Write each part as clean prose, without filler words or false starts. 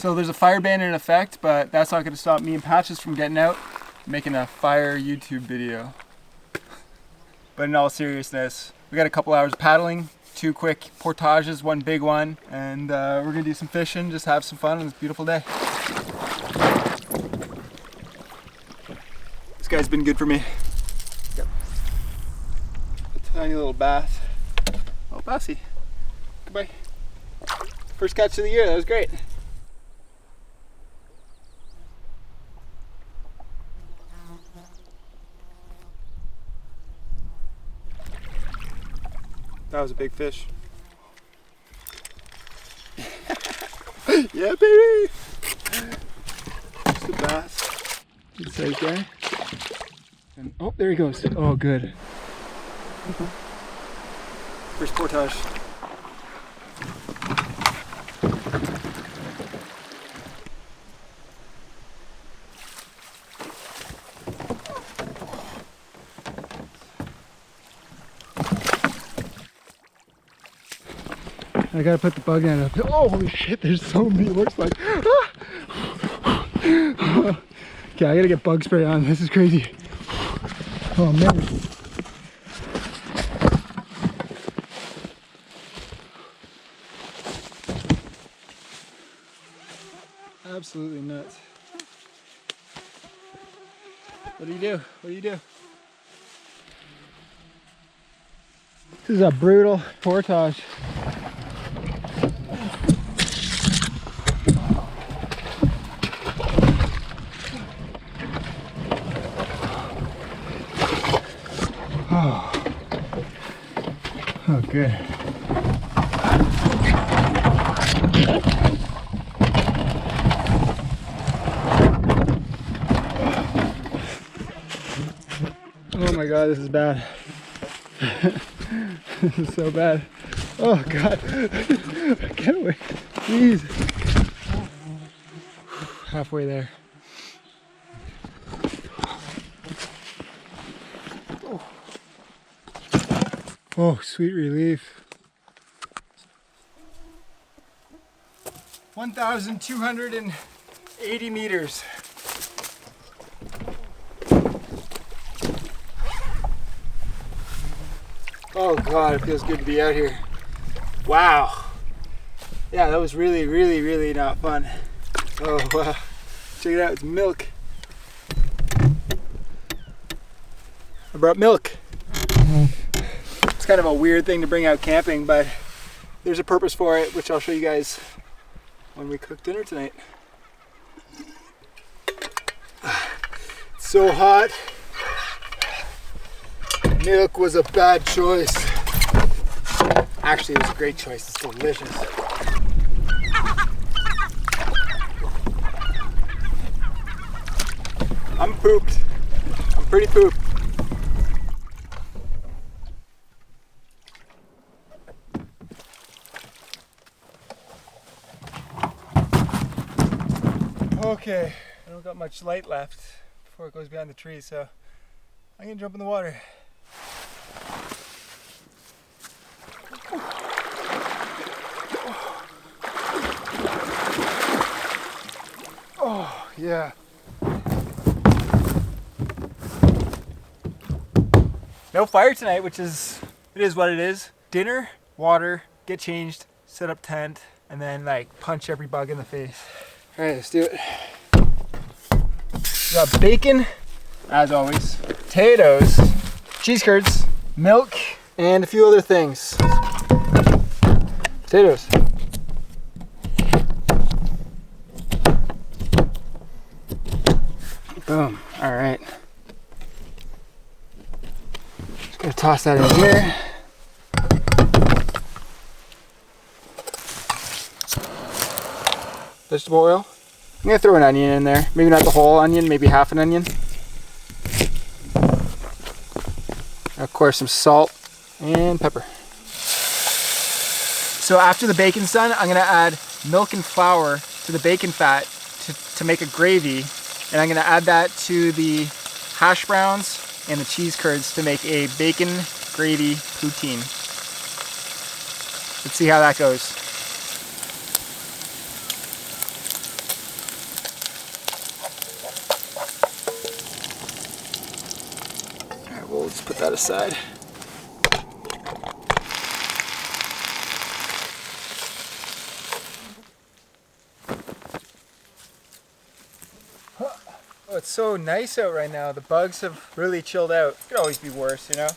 So there's a fire ban in effect, but that's not gonna stop me and Patches from getting out, making a fire YouTube video. But in all seriousness, we got a couple hours of paddling, 2 quick portages, 1 big one, and we're gonna do some fishing, just have some fun on this beautiful day. This guy's been good for me. Yep. A tiny little bass. Oh, bassy. Goodbye. First catch of the year, that was great. That was a big fish. Yeah, baby! Just a bass. Good size guy. And, oh, there he goes. Oh, good. First portage. I gotta put the bug net up. Oh, holy shit, there's so many. It looks like. Ah! Okay, I gotta get bug spray on. This is crazy. Oh, man. Absolutely nuts. What do you do? What do you do? This is a brutal portage. Oh, good. Oh my God, this is bad. This is so bad. Oh God, get away, please. Halfway there. Oh, sweet relief. 1,280 meters. Oh God, it feels good to be out here. Wow. Yeah, that was really, really, really not fun. Oh wow. Check it out, it's milk. I brought milk. It's kind of a weird thing to bring out camping, but there's a purpose for it, which I'll show you guys when we cook dinner tonight. It's so hot. Milk was a bad choice. Actually, it was a great choice. It's delicious. I'm pooped. I'm pretty pooped. Okay, I don't got much light left before it goes behind the trees, so I'm gonna jump in the water. Oh, yeah. No fire tonight, which is, it is what it is. Dinner, water, get changed, set up tent, and then like punch every bug in the face. All right, let's do it. We got bacon, as always, potatoes, cheese curds, milk, and a few other things. Potatoes. Boom. All right. Just gonna toss that in here. Vegetable oil. I'm gonna throw an onion in there. Maybe not the whole onion, maybe half an onion. Of course, some salt and pepper. So after the bacon's done, I'm gonna add milk and flour to the bacon fat to make a gravy. And I'm gonna add that to the hash browns and the cheese curds to make a bacon gravy poutine. Let's see how that goes. that aside. Oh, it's so nice out right now. The bugs have really chilled out. It could always be worse, you know?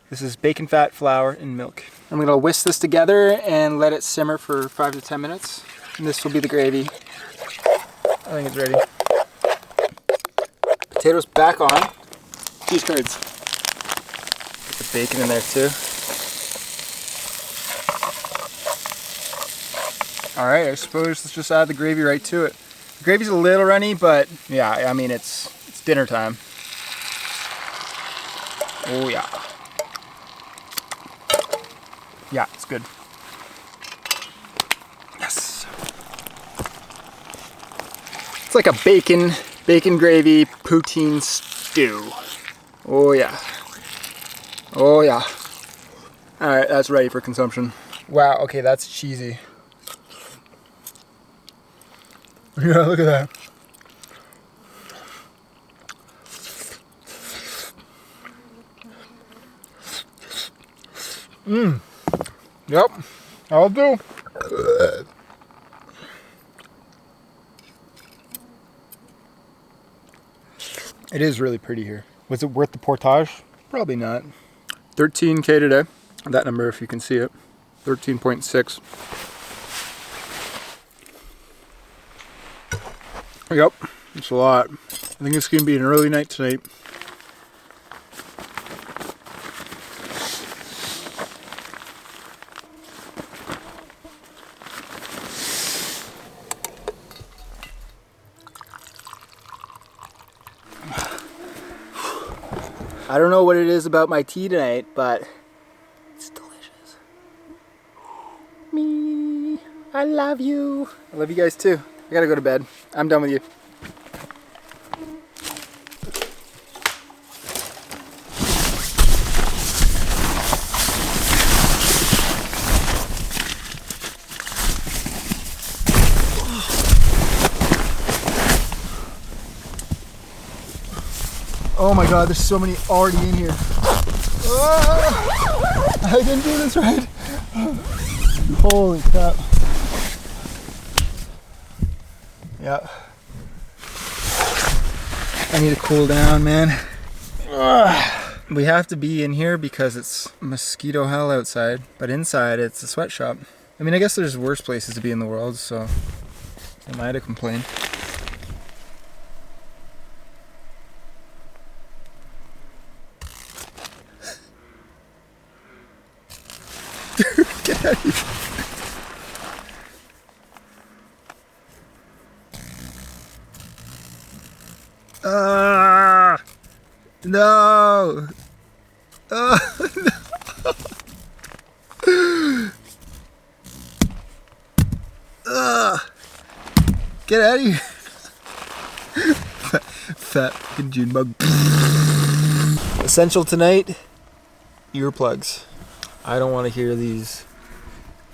This is bacon fat, flour, and milk. I'm gonna whisk this together and let it simmer for 5 to 10 minutes. And this will be the gravy. I think it's ready. Potatoes back on. Cheese curds. Put the bacon in there too. All right, I suppose let's just add the gravy right to it. The gravy's a little runny, but yeah, I mean, it's dinner time. Oh yeah. Yeah, it's good. Yes. It's like a bacon gravy poutine stew. Oh yeah. Oh yeah. All right, that's ready for consumption. Wow, okay, that's cheesy. Yeah, look at that. Mmm. Yep, I'll do. It is really pretty here. Was it worth the portage? Probably not. 13K today. That number, if you can see it. 13.6. Yep, it's a lot. I think it's going to be an early night tonight. I don't know what it is about my tea tonight, but it's delicious. Me, I love you. I love you guys too. I gotta go to bed. I'm done with you. Oh my god, there's so many already in here. Oh, I didn't do this right. Holy crap. Yeah. I need to cool down, man. We have to be in here because it's mosquito hell outside, but inside it's a sweatshop. I mean, I guess there's worse places to be in the world, so am I to complain? Get out of here. No! No! Get out of here! Fat fucking June bug. Essential tonight, earplugs. I don't want to hear these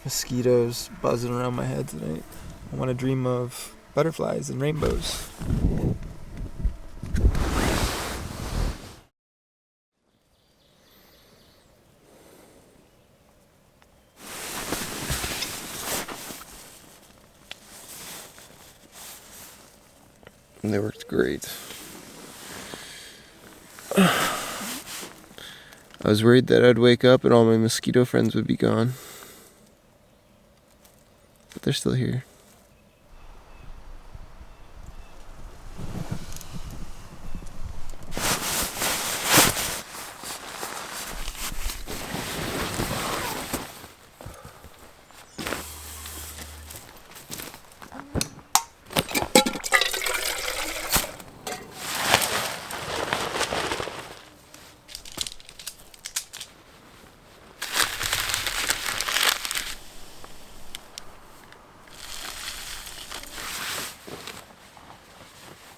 mosquitoes buzzing around my head tonight. I want to dream of butterflies and rainbows. And they worked great. I was worried that I'd wake up and all my mosquito friends would be gone. But they're still here.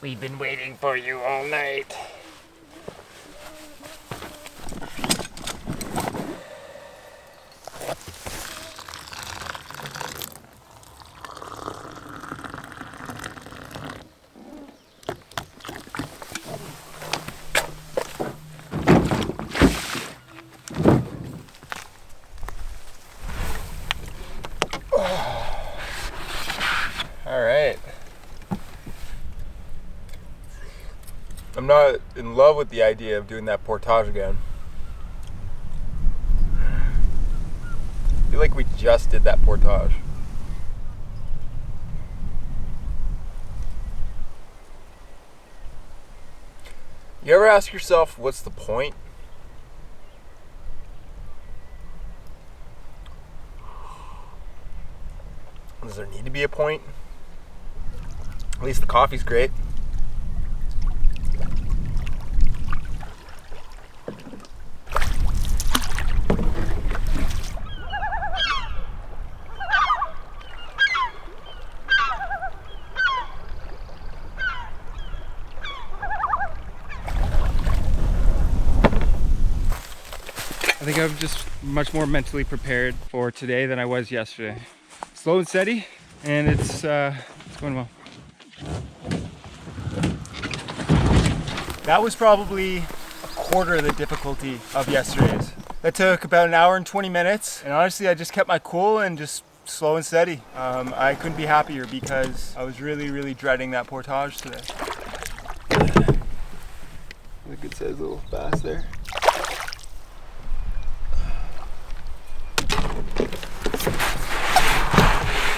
We've been waiting for you all night. All right. I'm not in love with the idea of doing that portage again. I feel like we just did that portage. You ever ask yourself, what's the point? Does there need to be a point? At least the coffee's great. I think I'm just much more mentally prepared for today than I was yesterday. Slow and steady, and it's going well. That was probably a quarter of the difficulty of yesterday's. That took about an hour and 20 minutes, and honestly I just kept my cool and just slow and steady. I couldn't be happier because I was really dreading that portage today. Look, it says a little fast there.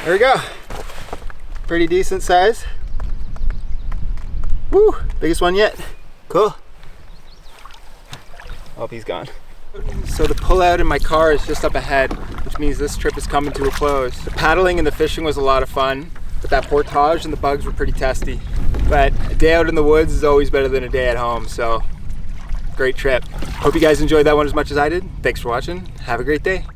There we go. Pretty decent size. Woo, biggest one yet. Cool. Oh, he's gone. So the pullout in my car is just up ahead, which means this trip is coming to a close. The paddling and the fishing was a lot of fun, but that portage and the bugs were pretty testy. But a day out in the woods is always better than a day at home, so great trip. Hope you guys enjoyed that one as much as I did. Thanks for watching. Have a great day.